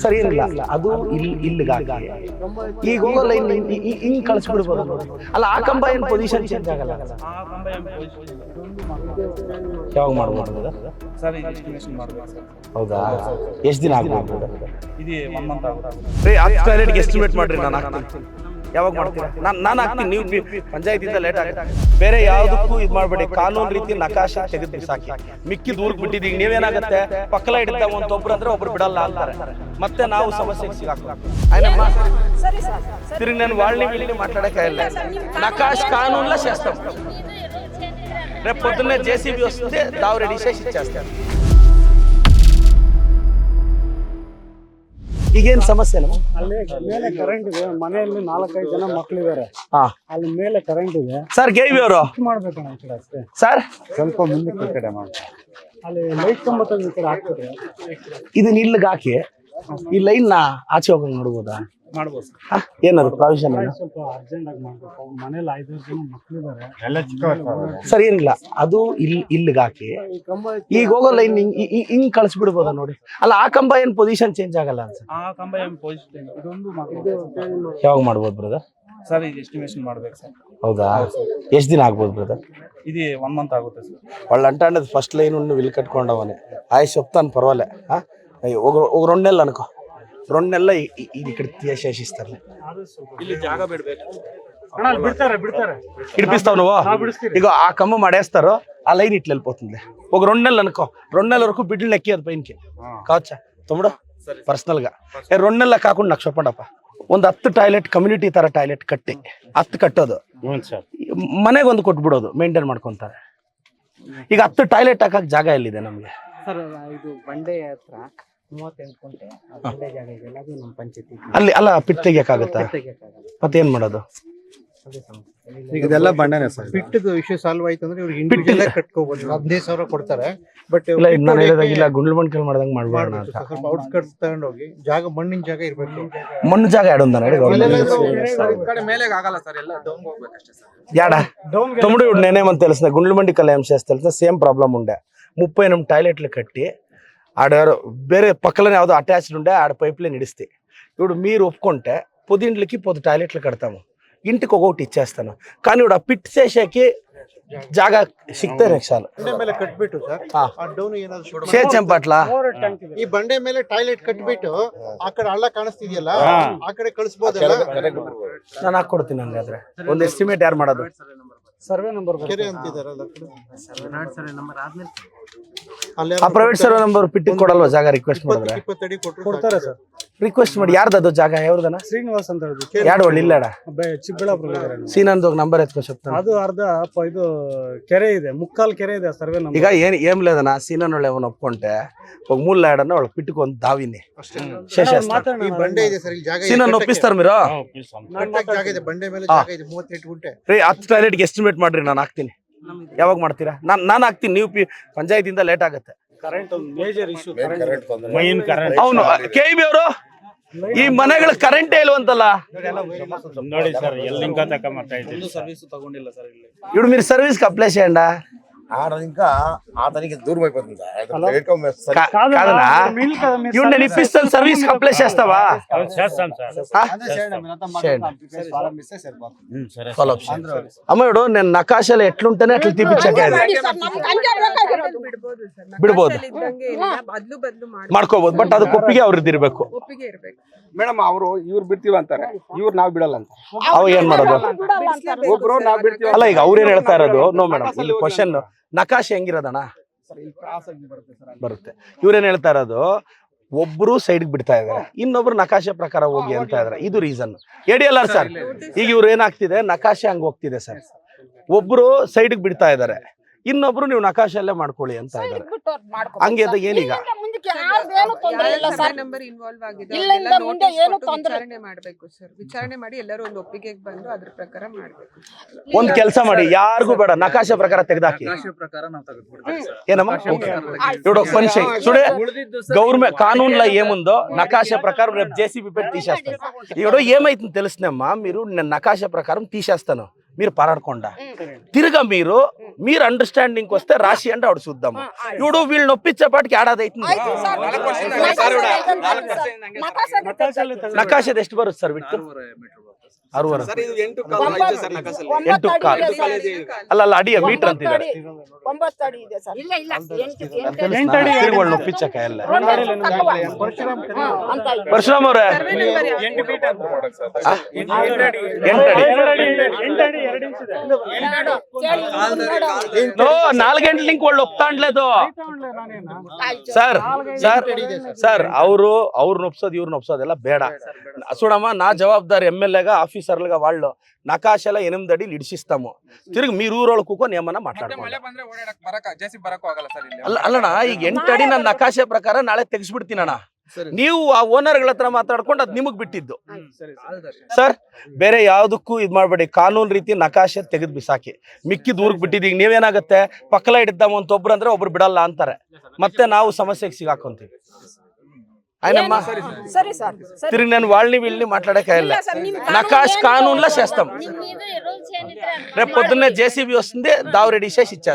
ಸರಿ ಏನಿಲ್ಲ ಅದು ಇಲ್ಲಿಗಾಗಿ ಈಗ ಹೋಗೋ ಲೈನ್ ಹಿಂಗ್ ಕಳಿಸ್ಬಿಡ್ಬೋದು ನೋಡಿ. ಅಲ್ಲ ಆ ಕಂಬ ಏನ್ ಪೊಸಿಷನ್ ಚೇಂಜ್ ಆಗಲ್ಲ ಯಾವಾಗ ಮಾಡ್ಬೋದು ಸರ್ ಈಗ ಎಸ್ಟಿಮೇಷನ್ ಮಾಡ್ಬೇಕು ಸರ್. ಹೌದಾ ಎಷ್ಟು ದಿನ ಆಗ್ಬೋದು ಇದು 1 ಮಂತ್ ಆಗುತ್ತೆ. ಆ ಟಾಯ್ಲೆಟ್ಗೆ ಎಸ್ಟಿಮೇಟ್ ಮಾಡ್ರಿ ನಾನು ಹಾಕ್ತೀನಿ. ಯಾವಾಗ ಮಾಡ್ತೀರಾ? ನಾನು ಹಾಕ್ತೀನಿ, ನೀವು ಪಂಚಾಯತಿಂದ ಲೇಟ್ ಆಗುತ್ತೆ. ಬೇರೆ ಯಾವುದಕ್ಕೂ ಇದು ಮಾಡಬೇಡಿ, ಕಾನೂನು ರೀತಿ ನಕಾಶೆ ತೆಗೆದು ಸಾಕಿ ಮಿಕ್ಕಿ ದೂರಕ್ಕೆ ಬಿಟ್ಟಿದ್ದೀವಿ. ನೀವೇನಾಗುತ್ತೆ ಪಕ್ಕಲ ಹಿಡಿತಾವ ಅಂತ ಒಬ್ರು ಅಂದ್ರೆ ಒಬ್ರು ಬಿಡಲ್ಲ ಅಂತಾರೆ, ಮತ್ತೆ ನಾವು ಸಮಸ್ಯೆಗೆ సిగాకమ్మ తిరిగి నేను వాళ్ళని వీళ్ళని మాట్లాడకాయలే నకాష్ కానూన్లో చేస్తాం. రేపు పొద్దున్నే జేసీబీ వస్తే దావు రెడీ చేసి ఇచ్చేస్తాను. ಈಗೇನು ಸಮಸ್ಯೆ ಇಲ್ಲ. ಅಲ್ಲಿ ಮೇಲೆ ಕರೆಂಟ್ ಇದೆ, ಮನೆಯಲ್ಲಿ 4-5 ಜನ ಮಕ್ಕಳಿದ್ದಾರೆ. ಅಲ್ಲಿ ಮೇಲೆ ಕರೆಂಟ್ ಇದೆ ಸರ್. ಗೇವಿ ಅವರು ಮಾಡ್ಬೇಕಣ್ಣ ಈ ಕಡೆ ಅಷ್ಟೇ. ಸರ್ ಸ್ವಲ್ಪ ಮುಂದಕ್ಕೆ ಈ ಕಡೆ ಮಾಡಿ, ಅಲ್ಲಿ ಲೈಟ್ ಕಂಬ ತೆಗೆದು ಈ ಕಡೆ ಹಾಕ್ತಾರೆ. ಇದನ್ನ ಇಲ್ಲಿಗೆ ಹಾಕಿ ಈ ಲೈನ್ ಆಚೆ ಹೋಗಂಗ್ ನೋಡ್ಬೋದಾ? ಮಾಡ್ಬೋದು ಸರ್. ಏನದು ಪ್ರಾವಿಷನ್ ಏನು? ಸ್ವಲ್ಪ ಅರ್ಜೆಂಟ್ ಆಗಿ ಮಾಡ್ಬೇಕು. ಮನೇಲಿ 5 ಜನ ಮಕ್ಕಳಿದ್ದಾರೆ, ಎಲ್ಲ ಚಿಕ್ಕ. ಸರ್ ಏನಿಲ್ಲ ಅದು ಇಲ್ಲಿಗೆ ಹಾಕಿ ಈಗ ಹೋಗೋ ಲೈನ್ ಹಿಂಗ್ ಕಳಿಸ್ಬಿಡ್ಬೋದಾ ನೋಡಿ. ಅಲ್ಲ ಆ ಕಂಬ ಏನ್ ಪೊಸಿಷನ್ ಚೇಂಜ್ ಆಗಲ್ಲ ಅನ್ಸುತ್ತೆ. ಆ ಕಂಬ ಏನು ಪೊಸಿಷನ್ ಇದೊಂದು ಯಾವಾಗ ಮಾಡ್ಬೋದು ಬ್ರದರ್? ಸರ್ ಈಗ ಎಸ್ಟಿಮೇಷನ್ ಮಾಡ್ಬೇಕು ಸರ್. ಹೌದಾ ಎಷ್ಟು ದಿನ ಆಗ್ಬೋದು ಬ್ರದರ್? ಇದು 1 ಮಂತ್ ಆಗುತ್ತೆ ಸರ್. వాళ్ళు అంటాండది ఫస్ట్ లైన్ ఉండి విల్ కట్టుకోండవని ఆయన చెప్తాను పర్వాలే. ఒక 2 నెలలు అనుకో, 2 నెలల ఇది ఇక్కడ తీసేసిస్తారు. ಇಲ್ಲಿ ಜಾಗ ಬಿಡ್ಬೇಕು. ಬಿಡ್ತಾರೆ ఇడిపిస్తావు నువ్వు. ఇగో ఆ కమ్మ మడేస్తారు, ఆ లైన్ ఇట్లా వెళ్ళిపోతుంది. ఒక 2 నెలలు అనుకో, 2 నెలల వరకు బిడ్డలు ఎక్కియదు పైనకి కావచ్చా తమ్ముడు? పర్సనల్ గా 2 నెలల కాకుండా నాకు చెప్పండಪ್ಪ. ಒಂದು 10 ಟಾಯ್ಲೆಟ್ ಕಮ್ಯುನಿಟಿ ತರ ಟಾಯ್ಲೆಟ್ ಕಟ್ಟಿ 10 ಕಟ್ಟೋದು, ಮನೆಗೆ ಒಂದು ಕೊಟ್ಬಿಡೋದು, ಮೇಂಟೈನ್ ಮಾಡ್ಕೊಂತಾರೆ. ಈಗ 10 ಟಾಯ್ಲೆಟ್ ಹಾಕಕ್ ಜಾಗ ಎಲ್ಲಿದೆ ನಮ್ಗೆ? ಸರ್ ಇದು ಬಂಡೆ ಹತ್ರ 38 ಗುಂಟೆ ಬಂಡೆ ಜಾಗ ಇದೆಯಲ್ಲ, ಅದು ನಮ್ಮ ಪಂಚಾಯತಿ. ಅಲ್ಲಿ ಅಲ್ಲ ಪಿಟ್ ತೆಗಿಯಕ್ಕಾಗತ್ತಾ? ಮತ್ತೇನ್ ಮಾಡೋದು? ಇದೆಲ್ಲ ಬಂಡನೆ ಸರ್. ಬಿಟ್ಟದು ವಿಷಯ ಸಾಲ್ವ್ ಆಯ್ತು ಅಂದ್ರೆ ಇವ್ರಿಗೆ ಇಂಡಿವಿಜುವಲ್ ಆಗಿ ಕಟ್ಕೋಬಹುದು. 15,000 ಕೊಡ್ತಾರೆ. ಬಟ್ ನಾನು ಹೇಳಿದಾಗಿಲ್ಲ, ಗುಂಡ್ಲುಮಂಡ್ಕಲ್ ಮಾಡ್ದಂಗ್ ಮಾಡ್ಬೇಡ ಅಂತ. ಸ್ವಲ್ಪ ಔಟ್ಸ್ಕರ್ಟ್ಸ್ ತಗೊಂಡೋಗಿ ಜಾಗ, ಮಣ್ಣಿನ ಜಾಗ ಇರ್ಬೇಕು. ಮಣ್ಣು ಜಾಗ ಯಾಡೊಂದ ಮೇಲೆಗೆ ಆಗಲ್ಲ ಸರ್, ಎಲ್ಲ ಡೌನ್ ಹೋಗ್ಬೇಕಷ್ಟೇ ಸರ್. యాడ తమ్ముడు ఇప్పుడు నేనేమని తెలిసిన గుండ్లమండి కల్లా ఏం చేస్తే తెలిసిన సేమ్ ప్రాబ్లం ఉండే. 38 టాయిలెట్లు కట్టి ఆడ ಬೇರೆ పక్కలనే ಯಾವುದೋ అటాచ్డ్ ఉండే, ఆడ పైప్ లైన్ ఇడిస్తే ఇప్పుడు మీరు ఒప్పుకుంటే 10 ఇంట్లకి 10 టాయిలెట్లు కడతాము, ఇంటికి ఒక్కొక్కటి ఇచ్చేస్తాను. కానీ ఇప్పుడు ఆ పిట్ చేసేకి ಜಾಗ ಸಿಗ್ತಾ ರಕ್ಷಾಲು ಬಂಡೆ ಮೇಲೆ ಕಟ್ಬಿಟ್ಟು ಸರ್, ಆ ಡೌನ್ ಏನಾದ್ರು ಚಂಪಟ್ಲ ಈ ಬಂಡೆ ಮೇಲೆ ಟಾಯ್ಲೆಟ್ ಕಟ್ಬಿಟ್ಟು ಆ ಕಡೆ ಹಳ್ಳ ಕಾಣಿಸ್ತಿದೆಯಲ್ಲ, ಆ ಕಡೆ ಕಳಿಸಬಹುದಲ್ಲ. ನಾನು ಹಾಕೊಡ್ತೀನಿ. ಹಂಗಾದ್ರೆ ಒಂದು ಎಸ್ಟಿಮೇಟ್ ಯಾರು ಮಾಡೋದು? ಸರ್ವೆ ನಂಬರ್ ಕೆರೆ ಅಂತಿದಾರಲ್ಲ ಆ ಪ್ರೈವೇಟ್ ಸರ್ವೆ ನಂಬರ್ ಪಿಟ್ಟಿಗೆ ಕೊಡಲ್ವಾ ಜಾಗ? ರಿಕ್ವೆಸ್ಟ್ ಮಾಡಿದ್ರೆ 20 ಅಡಿ ಕೊಡ್ತಾರೆ ಸರ್. ರಿಕ್ವೆಸ್ಟ್ ಮಾಡಿ. ಯಾರ್ದದು ಜಾಗ? ಯಾವ್ದನ? ಶ್ರೀನಿವಾಸ್ ಅಂತ ಹೇಳಿದ್ರು, ಯಾರು ಒಳ್ಳೆ ಇಲ್ಲಾಡ ಚಿಕ್ಕಬಳ್ಳಾಪುರ. ಸೀನಂದು ನಂಬರ್ ಎತ್ಕೊ చెప్తాను. ಅದು ಅರ್ಧ ಇದು ಕೆರೆ ಇದೆ, ಮುಕ್ಕಾಲ್ ಕೆರೆ ಇದೆ ಸರ್ವೆ ನಂಬರ್. ಈಗ ఏం లేదన్నా, సీనన్ ఏమైనా ఒప్పుకుంటే ఒక 3 లాడన్నా వాళ్ళ పిట్టుకొని దావిని చేసేస్తారు. ಈ ಬಂಡೆ ಇದೆ ಸರ್, ಇಲ್ಲಿ ಜಾಗ ಇದೆ. సీనన్ ఒప్పిస్తారు మీరు? ಕಟ್ಟಕ್ಕೆ ಜಾಗ ಇದೆ, ಬಂಡೆ ಮೇಲೆ ಜಾಗ ಇದೆ 38 ಗುಂಟೆ. 10 ಟಾಯ್ಲೆಟ್ಗೆ ಎಸ್ಟಿಮೇಟ್ ಮಾಡ್ರಿ, ನಾನು ಹಾಕ್ತೀನಿ. ಯಾವಾಗ ಮಾಡ್ತೀರಾ? ನಾನು ಹಾಕ್ತೀನಿ. ನೀವು ಪಂಚಾಯತಿಂದ ಲೇಟ್ ಆಗುತ್ತೆ. ಕರೆಂಟ್ ಒಂದು ಮೇಜರ್ ಇಶ್ಯೂ. ಅವನು KEB ಅವರು ಈ ಮನೆಗಳ ಕರೆಂಟೇ ಇಲ್ವಂತಲ್ಲ ನೋಡಿ ಸರ್, ಎಲ್ಲಿಂದ ತಗೊಂಬರ್ತಾ ಒಂದು ಸರ್ವಿಸ್ ತಗೊಂಡಿಲ್ಲ ಸರ್ ಇಲ್ಲಿ. ఇప్పుడు మీరు సర్వీస్ కి అప్లై చేయండి. ఆడ ఇంకా అతనికి దూరం అయిపోతుంది కాదనా? ఇప్పుడు నేను ఇప్పిస్తాను, సర్వీస్ కి అప్లై చేస్తావా? చేస్తాం సార్. అమ్మ ఇప్పుడు నేను నకాశాలు ఎట్లుంటేనే అట్లా తీపిచ్చాక ಬಿಡ್ಬೋದು, ಮಾಡ್ಕೋಬಹುದು. ಬಟ್ ಅದಕ್ಕೆ ಒಪ್ಪಿಗೆ ಅವ್ರದ್ದು ಇರ್ಬೇಕು. ಮೇಡಮ್ ಅವರು ಇವ್ರು ಬಿಡ್ತೀವಿ ಅಂತಾರೆ, ಇವ್ರು ನಾವ್ ಬಿಡಲ್ಲ ಅಂತ. ಅವ್ ಏನ್ ಮಾಡೋದು? ಒಬ್ರು ನಾವ್ ಬಿಡ್ತೀವಿ ಅಲ್ಲ ಈಗ ಅವ್ರೇನ್ ಹೇಳ್ತಾ ಇರೋದು? ನೋ ಮೇಡಮ್, ಇಲ್ಲಿ ಕ್ವಶನ್ ನಕಾಶೆ ಹೆಂಗಿರೋದಣ್ಣ ಬರುತ್ತೆ. ಇವ್ರೇನ್ ಹೇಳ್ತಾ ಇರೋದು, ಒಬ್ರು ಸೈಡ್ ಬಿಡ್ತಾ ಇದಾರೆ, ಇನ್ನೊಬ್ರು ನಕಾಶೆ ಪ್ರಕಾರ ಹೋಗಿ ಅಂತ ಇದಾರೆ. ಇದು ರೀಸನ್ ADLR ಸರ್. ಈಗ ಇವ್ರು ಏನಾಗ್ತಿದೆ, ನಕಾಶೆ ಹಂಗ ಹೋಗ್ತಿದೆ ಸರ್. ಒಬ್ರು ಸೈಡ್ ಬಿಡ್ತಾ ಇದಾರೆ, ಇನ್ನೊಬ್ರು ನೀವು ನಕಾಶೆಲ್ಲೇ ಮಾಡ್ಕೊಳ್ಳಿ ಅಂತ ಇದಾರೆ. ಹಂಗೆ ಅದು ಏನೀಗ ವಿಚಾರಣೆ ಮಾಡಿ ಎಲ್ಲರೂ ಒಂದು ಒಪ್ಪಿಗೆಗೆ ಬಂದು ಅದ್ರ ಪ್ರಕಾರ ಮಾಡ್ಬೇಕು. ಒಂದ್ ಕೆಲಸ ಮಾಡಿ, ಯಾರಿಗೂ ಬೇಡ, ನಕಾಶೆ ಪ್ರಕಾರ ತೆಗೆದಾಕಿ. ಪ್ರಕಾರ ನಾವು ತೆಗೆದುಬಿಡ್ತೀವಿ ಸರ್. ಏನಮ್ಮ ఇప్పుడు ఒక పని చేయి చూడే, గవర్నమెంట్ కానూన్లో ఏముందో నకాశ ప్రకారం రేపు JCB పెట్టి తీసేస్తాను. ఇప్పుడు ఏమైతుంది తెలుసునమ్మా, మీరు నేను నకాశ ప్రకారం తీసేస్తాను, మీరు పారాడకుండా తిరగ మీరు అండర్స్టాండింగ్ వస్తే రాసి అంటే ఆవిడ చూద్దాము ఇప్పుడు వీళ్ళు నొప్పించేపాటికి ఏడాది అవుతుంది నకాశ ಎಷ್ಟು ಬರುತ್ತೆ ಸರ್ ಬಿಟ್ಟು 6 ಎಂಟು ಕಾಲು ಅಲ್ಲ ಅಡಿಯ ಮೀಟರ್ ಅಂತಿದ್ದಾರೆ ಇಲ್ಲ ಇಲ್ಲ ತಿರುಗಳು ನೊಪ್ಪಿಚ್ಚಕ ಎಲ್ಲ ಪರಶುರಾಮ್ ಅವ್ರೆ 4 ಗಂಟೆ ಲಿಂಕ್ ಒಳ್ಳೆ ಒಪ್ತಾಂಡ್ಲೇದು ಸರ್ ಅವ್ರು ನೊಪ್ಸೋದು ಇವ್ರು ನೊಪ್ಸೋದೆಲ್ಲ ಬೇಡ చూడమ్మా నా జవాబుదారి ఎమ్మెల్యేగా ఆఫీసర్లుగా వాళ్ళు నకాశల 8 అడిలు ఇడిసిస్తాము తిరిగి మీరు ఊరోళ్ళు కూకొని ఏమన్నా మాట్లాడుకోండి ಅಲ್ಲಣ್ಣ ಈಗ 8 ಅಡಿ ನನ್ನ ನಕಾಶೆ ಪ್ರಕಾರ ನಾಳೆ ತೆಗಿಸ್ಬಿಡ್ತೀನಣ್ಣ ನೀವು ಆ ಓನರ್ಗಳ ಹತ್ರ ಮಾತಾಡ್ಕೊಂಡು ಅದ್ ನಿಮಗ್ ಬಿಟ್ಟಿದ್ದು ಸರ್ ಬೇರೆ ಯಾವ್ದಕ್ಕೂ ಇದ್ ಮಾಡ್ಬೇಡಿ ಕಾನೂನು ರೀತಿ ನಕಾಶೆ ತೆಗೆದು ಬಿಸಾಕಿ ಮಿಕ್ಕಿದ್ ಊರ್ಗ್ ಬಿಟ್ಟಿದ್ದೀಗ ನೀವೇನಾಗತ್ತೆ ಪಕ್ಕಲ ಹಿಡಿದ್ದಾಮ ಅಂತ ಒಬ್ರು ಅಂದ್ರೆ ಒಬ್ರು ಬಿಡಲ್ಲ ಅಂತಾರೆ ಮತ್ತೆ ನಾವು ಸಮಸ್ಯೆಗೆ ಸಿಗಾಕೊಂತೀವಿ ఆయనమ్మా తిరిగి నేను వాళ్ళని వీళ్ళని మాట్లాడక నకాష్ కానూన్లో చేస్తాం రేపు పొద్దున్నే జేసీబీ వస్తుంది దావరెడ్డి చేసి ఇచ్చేస్తాం